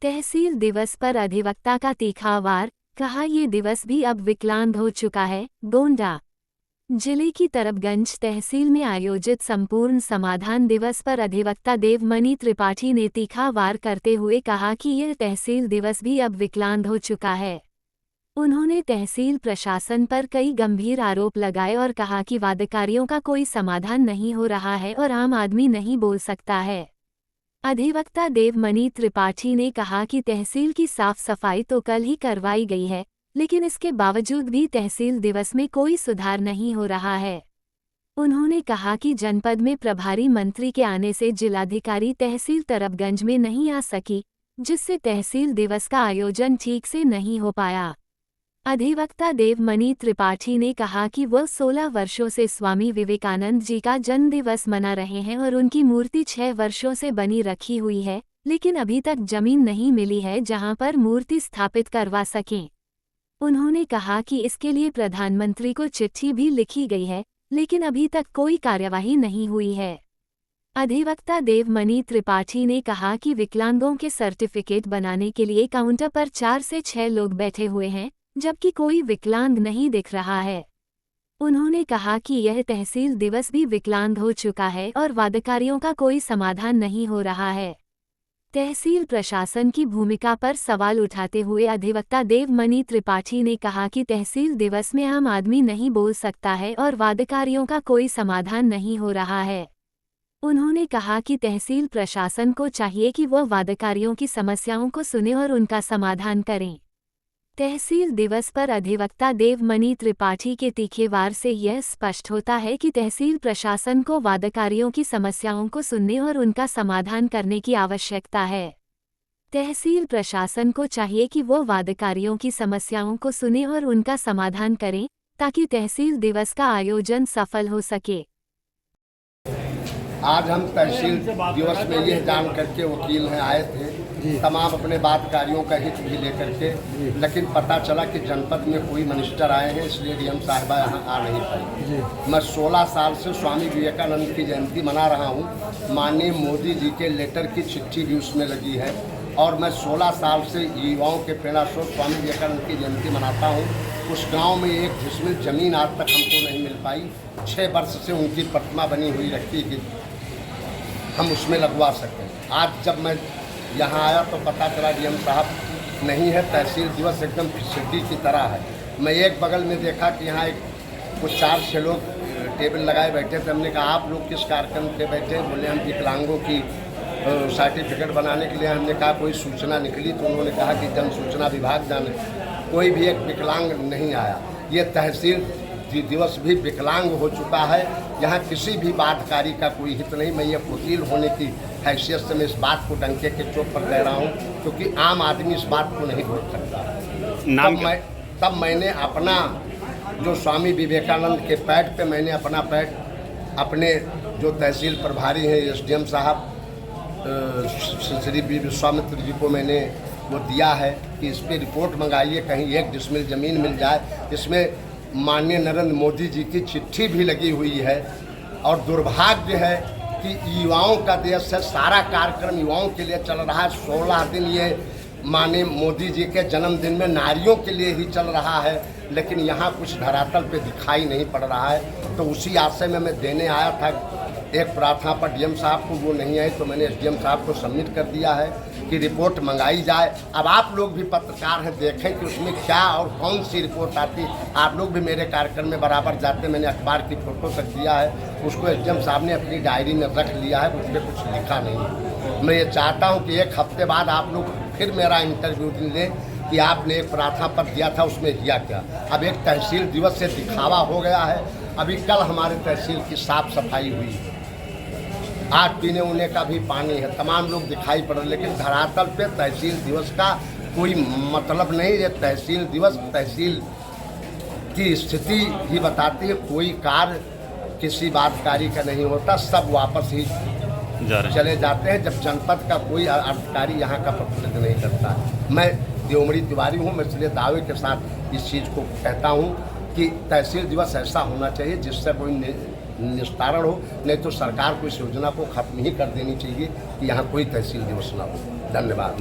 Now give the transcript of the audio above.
तहसील दिवस पर अधिवक्ता का तीखा वार, कहा ये दिवस भी अब विकलांग हो चुका है। गोंडा जिले की तरबगंज तहसील में आयोजित संपूर्ण समाधान दिवस पर अधिवक्ता देवमणि त्रिपाठी ने तीखा वार करते हुए कहा कि यह तहसील दिवस भी अब विकलांग हो चुका है। उन्होंने तहसील प्रशासन पर कई गंभीर आरोप लगाए और कहा कि वादकारियों का कोई समाधान नहीं हो रहा है और आम आदमी नहीं बोल सकता है। अधिवक्ता देवमणि त्रिपाठी ने कहा कि तहसील की साफ सफाई तो कल ही करवाई गई है, लेकिन इसके बावजूद भी तहसील दिवस में कोई सुधार नहीं हो रहा है। उन्होंने कहा कि जनपद में प्रभारी मंत्री के आने से जिलाधिकारी तहसील तरबगंज में नहीं आ सकी, जिससे तहसील दिवस का आयोजन ठीक से नहीं हो पाया। अधिवक्ता देवमणि त्रिपाठी ने कहा कि वह 16 वर्षों से स्वामी विवेकानंद जी का जन्मदिवस मना रहे हैं और उनकी मूर्ति 6 वर्षों से बनी रखी हुई है, लेकिन अभी तक जमीन नहीं मिली है जहां पर मूर्ति स्थापित करवा सकें। उन्होंने कहा कि इसके लिए प्रधानमंत्री को चिट्ठी भी लिखी गई है, लेकिन अभी तक कोई कार्यवाही नहीं हुई है। अधिवक्ता देवमणि त्रिपाठी ने कहा कि विकलांगों के सर्टिफिकेट बनाने के लिए काउंटर पर 4 से 6 लोग बैठे हुए हैं, जबकि कोई विकलांग नहीं दिख रहा है। उन्होंने कहा कि यह तहसील दिवस भी विकलांग हो चुका है और वादकारियों का कोई समाधान नहीं हो रहा है। तहसील प्रशासन की भूमिका पर सवाल उठाते हुए अधिवक्ता देवमणि त्रिपाठी ने कहा कि तहसील दिवस में आम आदमी नहीं बोल सकता है और वादकारियों का कोई समाधान नहीं हो रहा है। उन्होंने कहा कि तहसील प्रशासन को चाहिए कि वह वादकारियों की समस्याओं को सुने और उनका समाधान करें। तहसील दिवस पर अधिवक्ता देवमणि त्रिपाठी के तीखे वार से यह स्पष्ट होता है कि तहसील प्रशासन को वादकारियों की समस्याओं को सुनने और उनका समाधान करने की आवश्यकता है। तहसील प्रशासन को चाहिए कि वह वादकारियों की समस्याओं को सुने और उनका समाधान करें, ताकि तहसील दिवस का आयोजन सफल हो सके। आज हम तहसील दिवस में यह जान करके वकील हैं आए थे तमाम अपने बातकारियों का हित भी लेकर के, लेकिन पता चला कि जनपद में कोई मिनिस्टर आए हैं, इसलिए डीएम साहिबा यहाँ आ नहीं पाई। मैं 16 साल से स्वामी विवेकानंद की जयंती मना रहा हूँ। माननीय मोदी जी के लेटर की चिट्ठी भी उसमें लगी है और मैं 16 साल से युवाओं के प्रेरणा स्रोत स्वामी विवेकानंद की जयंती मनाता हूँ। उस गांव में एक जिसमें ज़मीन आज तक हमको नहीं मिल पाई। 6 वर्ष से उनकी प्रतिमा बनी हुई रखी कि हम उसमें लगवा सकें। आज जब मैं यहाँ आया तो पता चला डीएम साहब नहीं है। तहसील दिवस एकदम सिटी की तरह है। मैं एक बगल में देखा कि यहाँ एक कुछ 4-6 लोग टेबल लगाए बैठे थे। हमने कहा आप लोग किस कार्यक्रम पे बैठे? बोले हम विकलांगों की सर्टिफिकेट बनाने के लिए। हमने कहा कोई सूचना निकली? तो उन्होंने कहा कि जन सूचना विभाग जाने। कोई भी एक विकलांग नहीं आया। ये तहसील दिवस भी विकलांग हो चुका है। यहाँ किसी भी बातकारी का कोई हित नहीं। मैं ये वकील होने की हैसियत से मैं इस बात को डंके के चोट पर कह रहा हूँ, क्योंकि आम आदमी इस बात को नहीं रोक सकता। तब मैंने अपना जो स्वामी विवेकानंद के पैड पे मैंने अपना पैड अपने जो तहसील प्रभारी हैं एसडीएम साहब श्री विश्वामित्र जी को मैंने वो दिया है कि इस पर रिपोर्ट मंगाइए, कहीं 1 डिसमिल ज़मीन मिल जाए। इसमें माननीय नरेंद्र मोदी जी की चिट्ठी भी लगी हुई है। और दुर्भाग्य है कि युवाओं का देश है, सारा कार्यक्रम युवाओं के लिए चल रहा है। 16 दिन ये माननीय मोदी जी के जन्मदिन में नारियों के लिए ही चल रहा है, लेकिन यहाँ कुछ धरातल पे दिखाई नहीं पड़ रहा है। तो उसी आशय में मैं देने आया था एक प्रार्थना पर डीएम साहब को, वो नहीं आई तो मैंने एसडीएम साहब को सबमिट कर दिया है कि रिपोर्ट मंगाई जाए। अब आप लोग भी पत्रकार हैं, देखें कि उसमें क्या और कौन सी रिपोर्ट आती। आप लोग भी मेरे कार्यक्रम में बराबर जाते, मैंने अखबार की फ़ोटो तक दिया है, उसको एसडीएम साहब ने अपनी डायरी में रख लिया है, उस पर कुछ लिखा नहीं है। मैं ये चाहता हूँ कि 1 हफ्ते बाद आप लोग फिर मेरा इंटरव्यू लें कि आपने एक प्रार्थना पत्र दिया था, उसमें किया क्या। अब एक तहसील दिवस से दिखावा हो गया है। अभी कल हमारे तहसील की साफ सफाई हुई है, आज पीने उने का भी पानी है, तमाम लोग दिखाई पड़ रहे, लेकिन धरातल पे तहसील दिवस का कोई मतलब नहीं। ये तहसील दिवस तहसील की स्थिति ही बताती है। कोई कार्य किसी बातकारी का नहीं होता, सब वापस ही चले जाते हैं जब जनपद का कोई अधिकारी यहाँ का प्रतिनिधित्व नहीं करता। मैं देवमणि तिवारी हूँ, मैं इसलिए दावे के साथ इस चीज़ को कहता हूँ कि तहसील दिवस ऐसा होना चाहिए जिससे कोई निस्तारण हो, नहीं तो सरकार को इस योजना को खत्म ही कर देनी चाहिए कि यहाँ कोई तहसील दिवस ना हो। धन्यवाद।